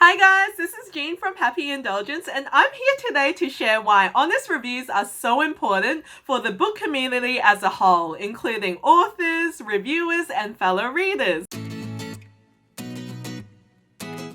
Hi guys, this is Jean from Happy Indulgence, and I'm here today to share why honest reviews are so important for the book community as a whole, including authors, reviewers, and fellow readers.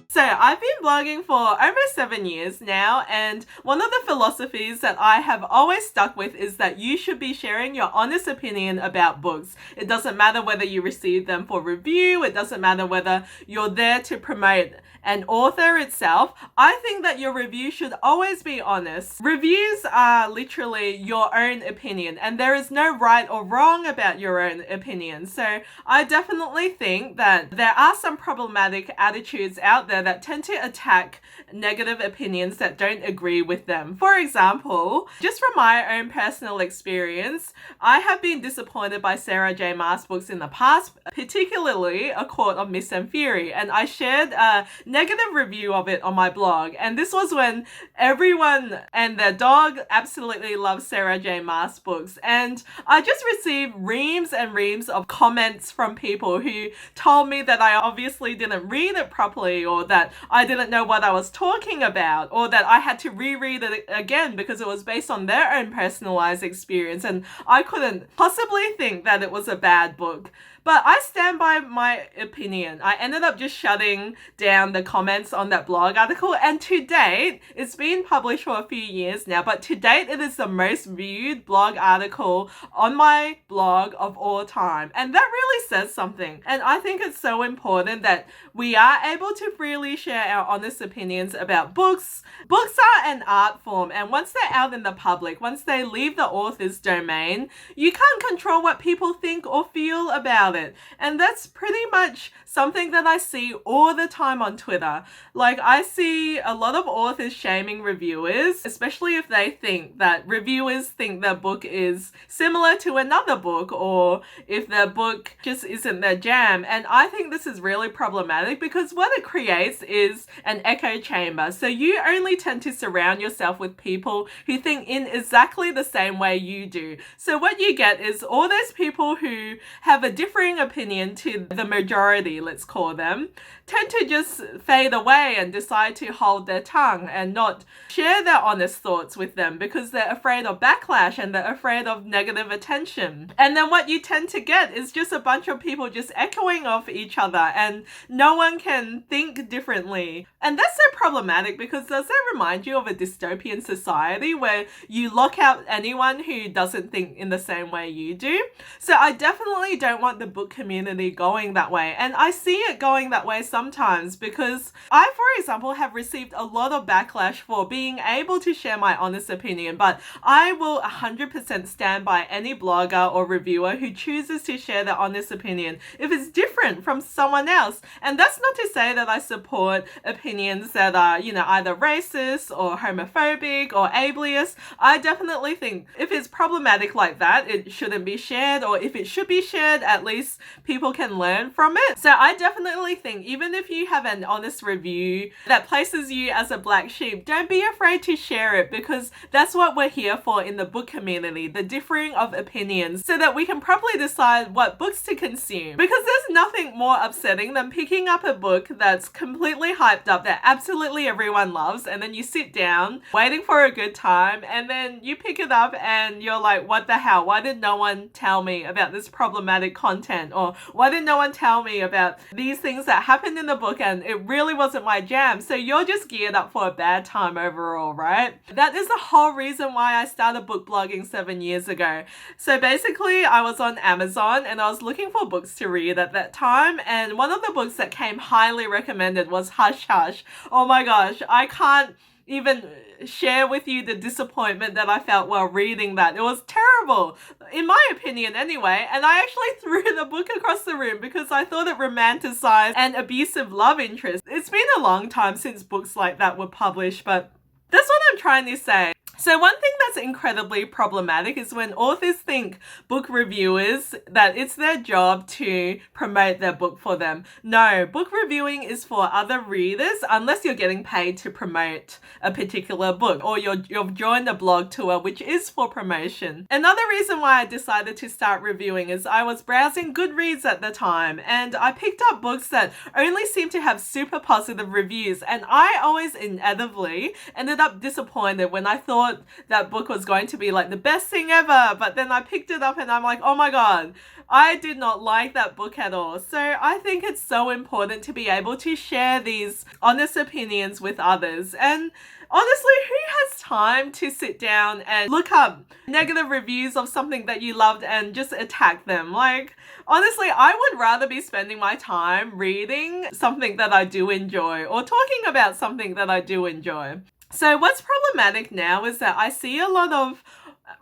So I've been blogging for almost 7 years now, and one of the philosophies that I have always stuck with is that you should be sharing your honest opinion about books. It doesn't matter whether you receive them for review, it doesn't matter whether you're there to promote an author itself. I think that your review should always be honest. Reviews are literally your own opinion, and there is no right or wrong about your own opinion. So I definitely think that there are some problematic attitudes out there that tend to attack negative opinions that don't agree with them. For example, just from my own personal experience, I have been disappointed by Sarah J. Maas books in the past, particularly A Court of Mist and Fury, and I shared a negative review of it on my blog, and this was when everyone and their dog absolutely loves Sarah J. Maas books, and I just received reams and reams of comments from people who told me that I obviously didn't read it properly, or that I didn't know what I was talking about, or that I had to reread it again because it was based on their own personalized experience, and I couldn't possibly think that it was a bad book. But I stand by my opinion. I ended up just shutting down the comments on that blog article, and to date, it's been published for a few years now, but to date it is the most viewed blog article on my blog of all time. And that really says something. And I think it's so important that we are able to freely share our honest opinions about books. Books are an art form, and once they're out in the public, once they leave the author's domain, you can't control what people think or feel about it. And that's pretty much something that I see all the time on Twitter. Like, I see a lot of authors shaming reviewers, especially if they think that reviewers think their book is similar to another book, or if their book just isn't their jam. And I think this is really problematic because what it creates is an echo chamber. So you only tend to surround yourself with people who think in exactly the same way you do. So what you get is all those people who have a different opinion to the majority, let's call them, tend to just fade away and decide to hold their tongue and not share their honest thoughts with them because they're afraid of backlash and they're afraid of negative attention. And then what you tend to get is just a bunch of people just echoing off each other, and no one can think differently. And that's so problematic because does that remind you of a dystopian society where you lock out anyone who doesn't think in the same way you do? So I definitely don't want the book community going that way, and I see it going that way sometimes because I, for example, have received a lot of backlash for being able to share my honest opinion, but I will 100% stand by any blogger or reviewer who chooses to share their honest opinion if it's different from someone else. And that's not to say that I support opinions that are, either racist or homophobic or ableist. I definitely think if it's problematic like that, it shouldn't be shared, or if it should be shared, at least people can learn from it. So I definitely think even if you have an honest review that places you as a black sheep, don't be afraid to share it, because that's what we're here for in the book community, the differing of opinions, so that we can properly decide what books to consume. Because there's nothing more upsetting than picking up a book that's completely hyped up, that absolutely everyone loves, and then you sit down waiting for a good time, and then you pick it up and you're like, what the hell? Why did no one tell me about this problematic content? Or why did no one tell me about these things that happened in the book and it really wasn't my jam? So you're just geared up for a bad time overall, right? That is the whole reason why I started book blogging 7 years ago. So basically I was on Amazon and I was looking for books to read at that time, and one of the books that came highly recommended was Hush Hush. Oh my gosh, I can't even share with you the disappointment that I felt while reading that. It was terrible, in my opinion anyway, and I actually threw the book across the room because I thought it romanticized an abusive love interest. It's been a long time since books like that were published, but that's what I'm trying to say. So one thing that's incredibly problematic is when authors think book reviewers that it's their job to promote their book for them. No, book reviewing is for other readers unless you're getting paid to promote a particular book or you've joined a blog tour which is for promotion. Another reason why I decided to start reviewing is I was browsing Goodreads at the time and I picked up books that only seemed to have super positive reviews, and I always inevitably ended up disappointed when I thought that book was going to be like the best thing ever, but then I picked it up and I'm like, oh my god, I did not like that book at all. So I think it's so important to be able to share these honest opinions with others. And honestly, who has time to sit down and look up negative reviews of something that you loved and just attack them? Like, honestly, I would rather be spending my time reading something that I do enjoy or talking about something that I do enjoy. So what's problematic now is that I see a lot of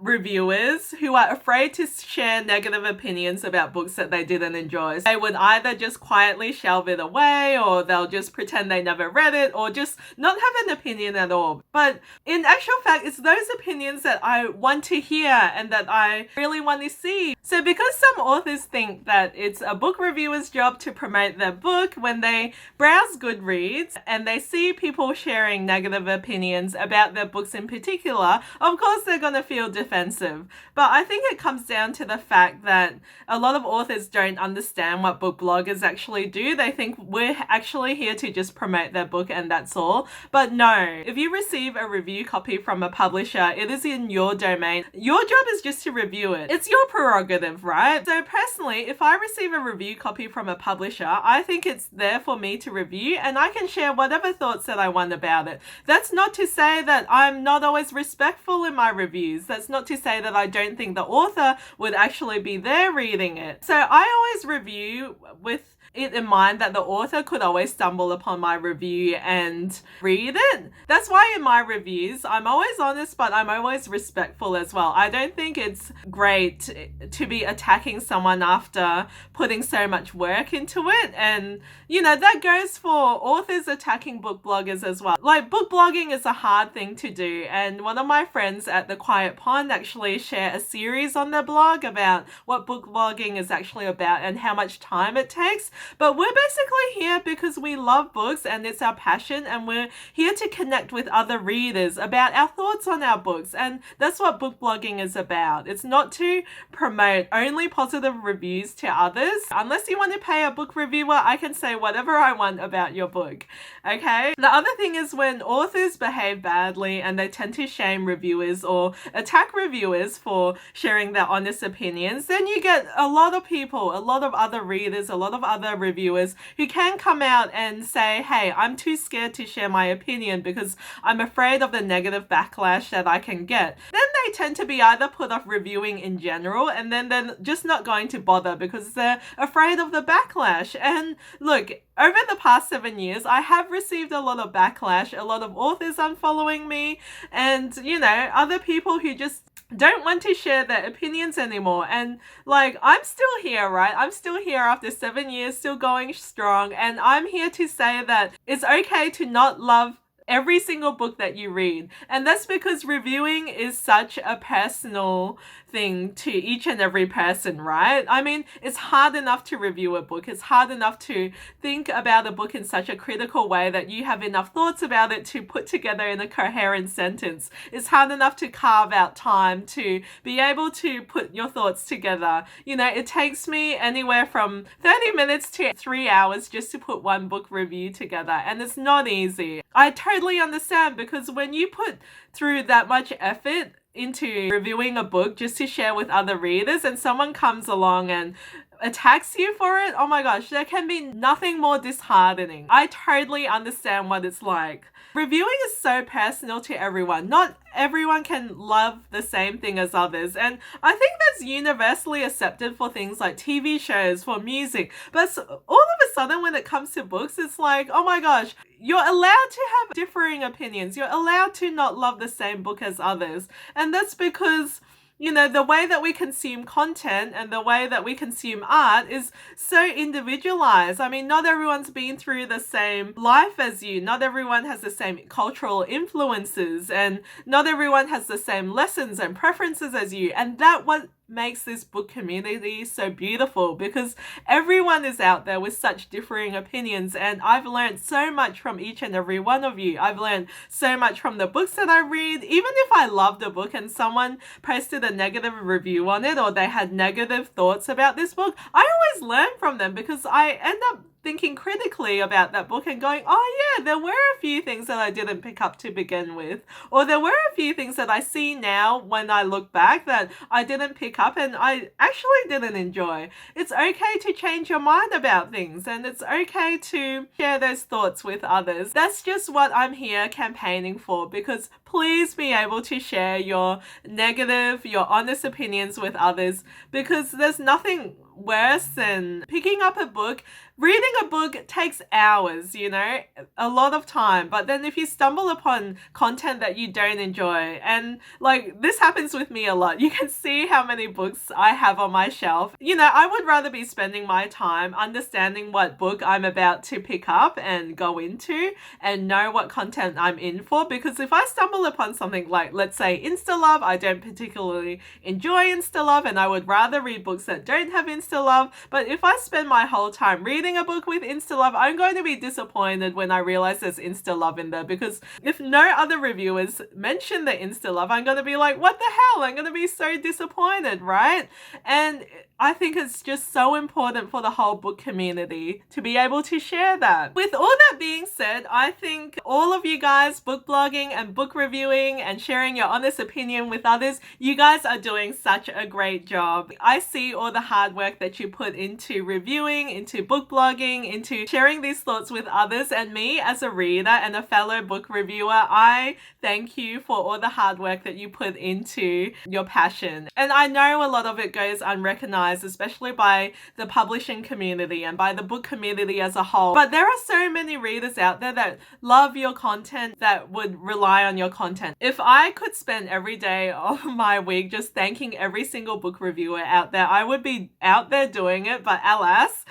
reviewers who are afraid to share negative opinions about books that they didn't enjoy. They would either just quietly shelve it away, or they'll just pretend they never read it, or just not have an opinion at all. But in actual fact, it's those opinions that I want to hear and that I really want to see. So because some authors think that it's a book reviewer's job to promote their book, when they browse Goodreads and they see people sharing negative opinions about their books in particular, of course they're going to feel defensive. But I think it comes down to the fact that a lot of authors don't understand what book bloggers actually do. They think we're actually here to just promote their book and that's all. But no, if you receive a review copy from a publisher, it is in your domain. Your job is just to review it. It's your prerogative, right? So personally, if I receive a review copy from a publisher, I think it's there for me to review and I can share whatever thoughts that I want about it. That's not to say that I'm not always respectful in my reviews. That's not to say that I don't think the author would actually be there reading it. So I always review with it in mind that the author could always stumble upon my review and read it. That's why in my reviews, I'm always honest, but I'm always respectful as well. I don't think it's great to be attacking someone after putting so much work into it. And, you know, that goes for authors attacking book bloggers as well. Like, book blogging is a hard thing to do. And one of my friends at the Quiet Pond actually share a series on their blog about what book blogging is actually about and how much time it takes. But we're basically here because we love books and it's our passion, and we're here to connect with other readers about our thoughts on our books, and that's what book blogging is about. It's not to promote only positive reviews to others. Unless you want to pay a book reviewer, I can say whatever I want about your book, okay? The other thing is when authors behave badly and they tend to shame reviewers or attack reviewers for sharing their honest opinions, then you get a lot of people, a lot of other readers, a lot of other reviewers who can come out and say, hey, I'm too scared to share my opinion because I'm afraid of the negative backlash that I can get. Then they tend to be either put off reviewing in general, and then they're just not going to bother because they're afraid of the backlash. And look, over the past 7 years, I have received a lot of backlash, a lot of authors unfollowing me, and, you know, other people who just don't want to share their opinions anymore. And like, I'm still here, right? I'm still here after 7 years, still going strong. And I'm here to say that it's okay to not love every single book that you read. And that's because reviewing is such a personal thing to each and every person, right? I mean, it's hard enough to review a book. It's hard enough to think about a book in such a critical way that you have enough thoughts about it to put together in a coherent sentence. It's hard enough to carve out time to be able to put your thoughts together. You know, it takes me anywhere from 30 minutes to 3 hours just to put one book review together, and it's not easy. I totally understand, because when you put through that much effort into reviewing a book just to share with other readers and someone comes along and attacks you for it, oh my gosh, there can be nothing more disheartening. I totally understand what it's like. Reviewing is so personal to everyone. Not everyone can love the same thing as others, and I think that's universally accepted for things like TV shows, for music. But all of a sudden when it comes to books, it's like, oh my gosh, you're allowed to have differing opinions. You're allowed to not love the same book as others. And that's because you know, the way that we consume content and the way that we consume art is so individualized. I mean, not everyone's been through the same life as you. Not everyone has the same cultural influences, and not everyone has the same lessons and preferences as you. And that what makes this book community so beautiful, because everyone is out there with such differing opinions, and I've learned so much from each and every one of you. I've learned so much from the books that I read. Even if I loved a book and someone posted a negative review on it, or they had negative thoughts about this book, I always learn from them, because I end up thinking critically about that book and going, oh yeah, there were a few things that I didn't pick up to begin with, or there were a few things that I see now when I look back that I didn't pick up and I actually didn't enjoy. It's okay to change your mind about things, and it's okay to share those thoughts with others. That's just what I'm here campaigning for, because please be able to share your negative, your honest opinions with others, because there's nothing worse than picking up a book. Reading a book takes hours, you know, a lot of time. But then if you stumble upon content that you don't enjoy, and like this happens with me a lot, you can see how many books I have on my shelf. You know, I would rather be spending my time understanding what book I'm about to pick up and go into and know what content I'm in for, because if I stumble upon something like, let's say, Insta-love, I don't particularly enjoy Insta-love, and I would rather read books that don't have Insta-love. But if I spend my whole time reading a book with Insta-love, I'm going to be disappointed when I realize there's Insta-love in there, because if no other reviewers mention the Insta-love, I'm going to be like, what the hell? I'm going to be so disappointed, right? And I think it's just so important for the whole book community to be able to share that. With all that being said, I think all of you guys book blogging and book reviewing and sharing your honest opinion with others, you guys are doing such a great job. I see all the hard work that you put into reviewing, into book blogging, into sharing these thoughts with others, and me as a reader and a fellow book reviewer, I thank you for all the hard work that you put into your passion. And I know a lot of it goes unrecognized, especially by the publishing community and by the book community as a whole. But there are so many readers out there that love your content, that would rely on your content. If I could spend every day of my week just thanking every single book reviewer out there, I would be out there doing it, but alas,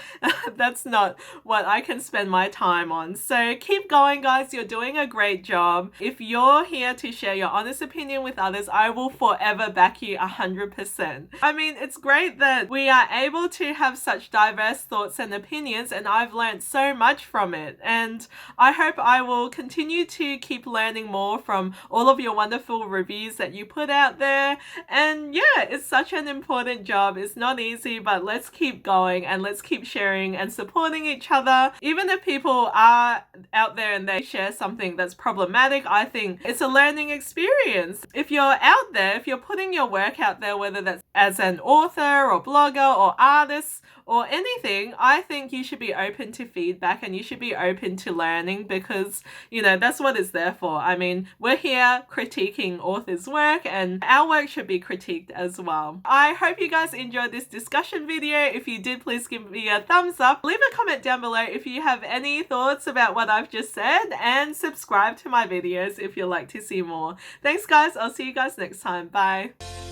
that's not what I can spend my time on. So keep going, guys. You're doing a great job. If you're here to share your honest opinion with others, I will forever back you 100%. I mean, it's great that we are able to have such diverse thoughts and opinions, and I've learned so much from it. And I hope I will continue to keep learning more from all of your wonderful reviews that you put out there. And yeah, it's such an important job. It's not easy, but let's keep going and let's keep sharing and supporting each other. Even if people are out there and they share something that's problematic, I think it's a learning experience. If you're out there, if you're putting your work out there, whether that's as an author or blogger or artist or anything, I think you should be open to feedback and you should be open to learning, because, you know, that's what it's there for. I mean, we're here critiquing authors' work, and our work should be critiqued as well. I hope you guys enjoyed this discussion video. If you did, please give me a thumbs up. Leave a comment down below if you have any thoughts about what I've just said, and subscribe to my videos if you'd like to see more. Thanks, guys. I'll see you guys next time. Bye.